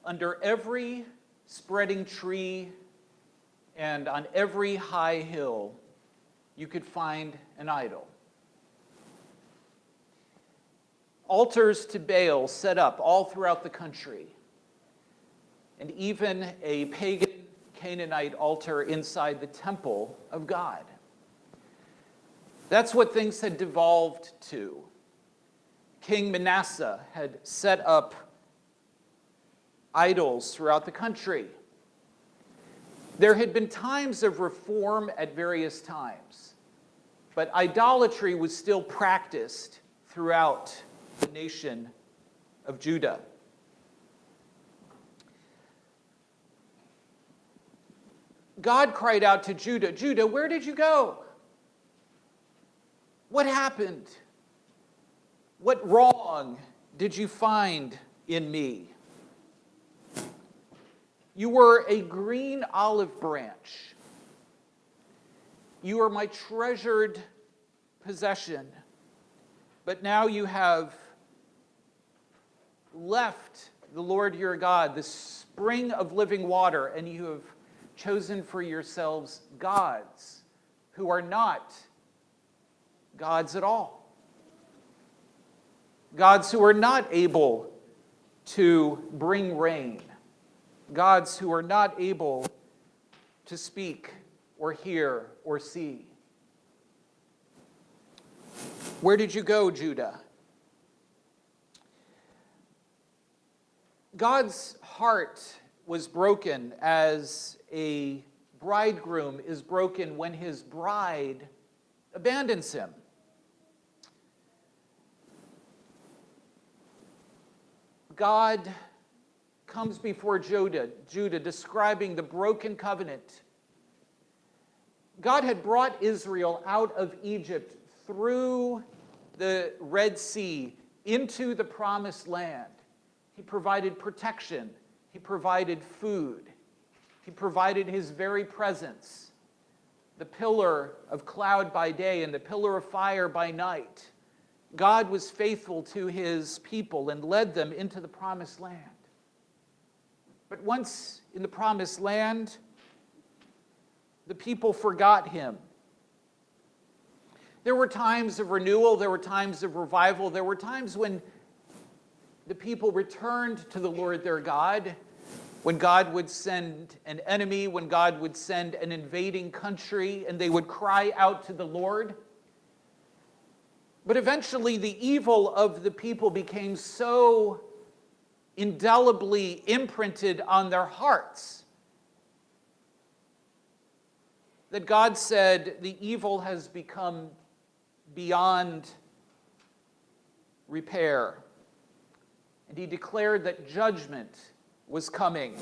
Under every spreading tree and on every high hill, you could find an idol. Altars to Baal set up all throughout the country, and even a pagan Canaanite altar inside the temple of God. That's what things had devolved to. King Manasseh had set up idols throughout the country. There had been times of reform at various times, but idolatry was still practiced throughout the nation of Judah. God cried out to Judah, "Judah, where did you go? What happened? What wrong did you find in me? You were a green olive branch. You are my treasured possession. But now you have left the Lord your God, the spring of living water, and you have chosen for yourselves gods who are not gods at all. Gods who are not able to bring rain. Gods who are not able to speak or hear or see. Where did you go, Judah?" God's heart was broken as a bridegroom is broken when his bride abandons him. God comes before Judah, describing the broken covenant. God had brought Israel out of Egypt through the Red Sea into the promised land. He provided protection. He provided food. He provided his very presence, the pillar of cloud by day and the pillar of fire by night. God was faithful to his people and led them into the promised land. But once in the promised land, the people forgot him. There were times of renewal, there were times of revival, there were times when the people returned to the Lord their God, when God would send an enemy, when God would send an invading country, and they would cry out to the Lord. But eventually the evil of the people became so indelibly imprinted on their hearts that God said the evil has become beyond repair. And he declared that judgment was coming.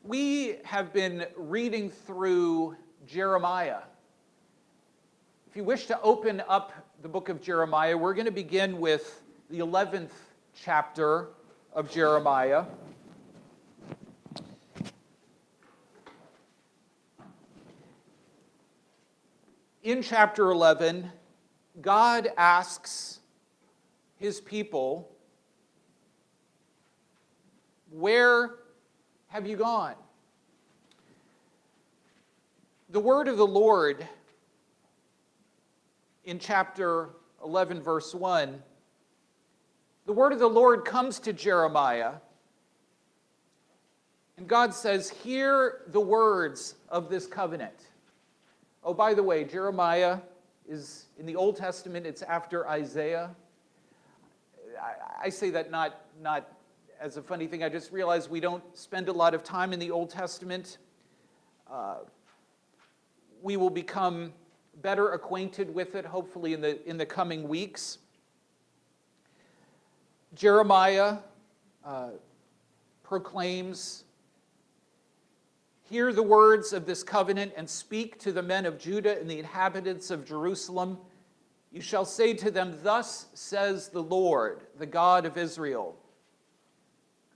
We have been reading through Jeremiah. If you wish to open up the book of Jeremiah, we're going to begin with the 11th chapter of Jeremiah. In chapter 11, God asks his people, "Where have you gone?" The word of the Lord in chapter 11, verse 1, the word of the Lord comes to Jeremiah, and God says, "Hear the words of this covenant." Oh, by the way, Jeremiah is in the Old Testament, it's after Isaiah. I say that not as a funny thing. I just realized we don't spend a lot of time in the Old Testament. We will become better acquainted with it, hopefully in the coming weeks. Jeremiah proclaims, "Hear the words of this covenant and speak to the men of Judah and the inhabitants of Jerusalem. You shall say to them, 'Thus says the Lord, the God of Israel.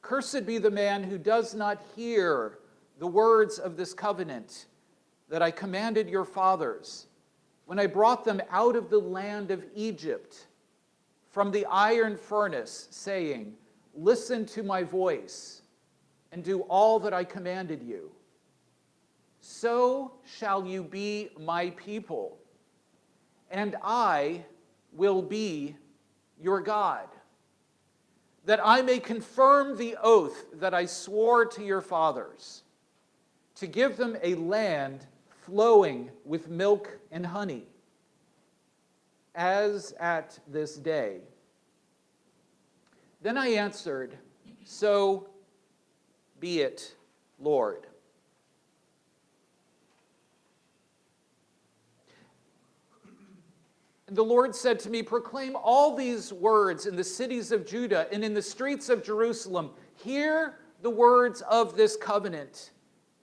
Cursed be the man who does not hear the words of this covenant that I commanded your fathers when I brought them out of the land of Egypt from the iron furnace, saying, "Listen to my voice, and do all that I commanded you. So shall you be my people, and I will be your God, that I may confirm the oath that I swore to your fathers, to give them a land flowing with milk and honey, as at this day." Then I answered, "So be it, Lord." And the Lord said to me, "Proclaim all these words in the cities of Judah and in the streets of Jerusalem. Hear the words of this covenant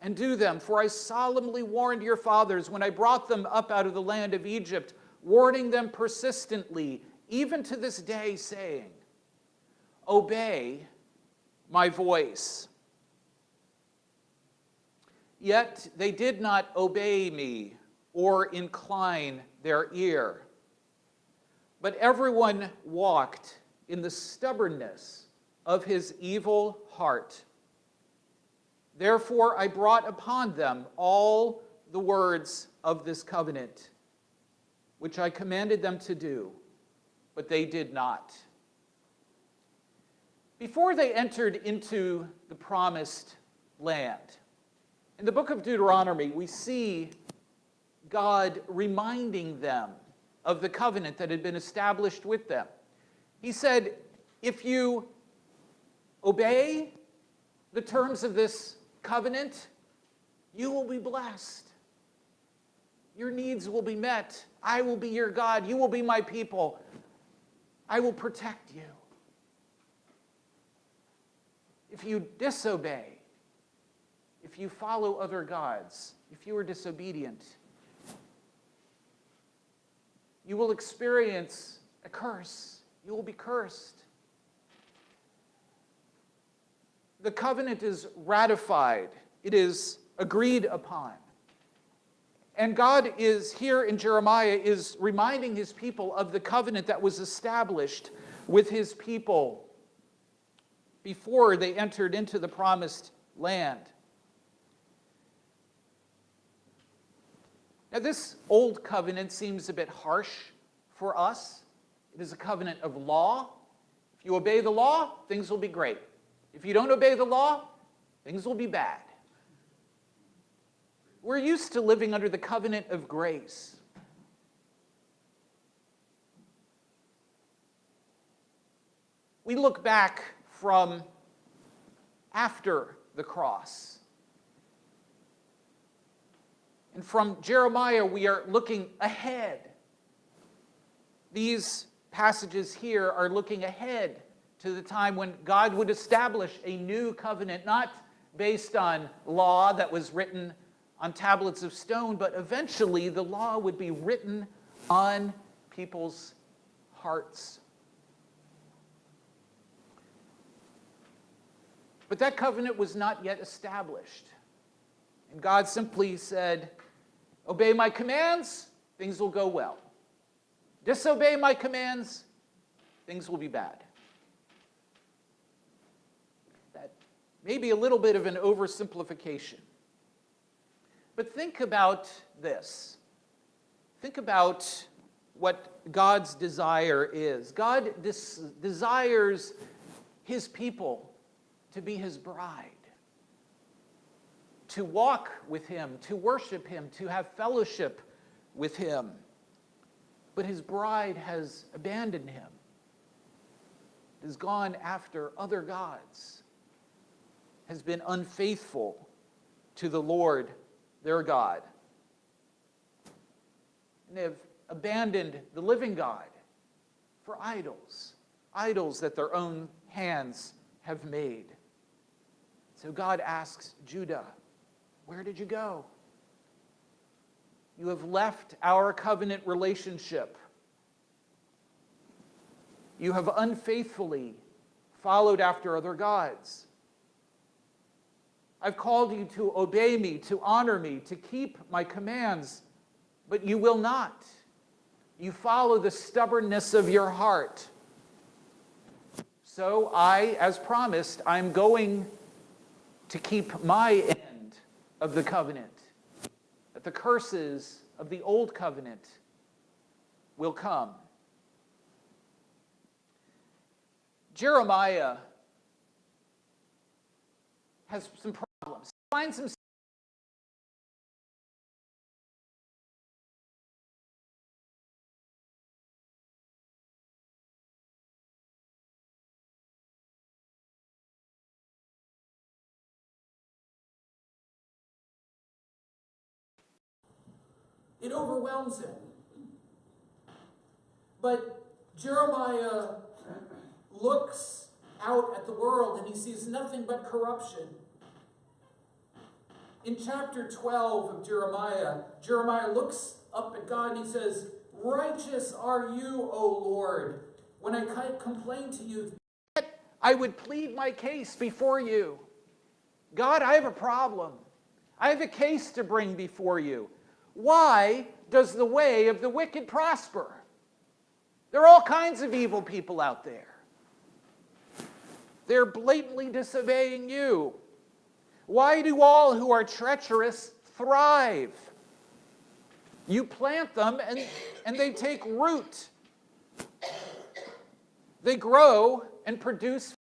and do them. For I solemnly warned your fathers when I brought them up out of the land of Egypt, warning them persistently, even to this day, saying, 'Obey my voice.' Yet they did not obey me or incline their ear. But everyone walked in the stubbornness of his evil heart. Therefore I brought upon them all the words of this covenant, which I commanded them to do, but they did not." Before they entered into the promised land, in the book of Deuteronomy, we see God reminding them of the covenant that had been established with them. He said, if you obey the terms of this covenant, you will be blessed. Your needs will be met. I will be your God. You will be my people. I will protect you. If you disobey, if you follow other gods, if you are disobedient, you will experience a curse. You will be cursed. The covenant is ratified. It is agreed upon. And God is here in Jeremiah is reminding his people of the covenant that was established with his people before they entered into the promised land. Now, this old covenant seems a bit harsh for us. It is a covenant of law. If you obey the law, things will be great. If you don't obey the law, things will be bad. We're used to living under the covenant of grace. We look back from after the cross. And from Jeremiah, we are looking ahead. These passages here are looking ahead to the time when God would establish a new covenant, not based on law that was written on tablets of stone, but eventually the law would be written on people's hearts. But that covenant was not yet established. And God simply said, obey my commands, things will go well. Disobey my commands, things will be bad. That may be a little bit of an oversimplification. But think about this. Think about what God's desire is. God desires his people to be his bride, to walk with him, to worship him, to have fellowship with him. But his bride has abandoned him, has gone after other gods, has been unfaithful to the Lord their God. And they have abandoned the living God for idols, idols that their own hands have made. So God asks Judah, where did you go? You have left our covenant relationship. You have unfaithfully followed after other gods. I've called you to obey me, to honor me, to keep my commands, but you will not. You follow the stubbornness of your heart. So I, as promised, I'm going to keep my end of the covenant, that the curses of the old covenant will come. Jeremiah has some problems. He finds himself it overwhelms him. But Jeremiah looks out at the world and he sees nothing but corruption. In chapter 12 of Jeremiah, Jeremiah looks up at God and he says, "Righteous are you, O Lord, when I complain to you." I would plead my case before you. God, I have a problem. I have a case to bring before you. Why does the way of the wicked prosper? There are all kinds of evil people out there. They're blatantly disobeying you. Why do all who are treacherous thrive? You plant them and they take root. They grow and produce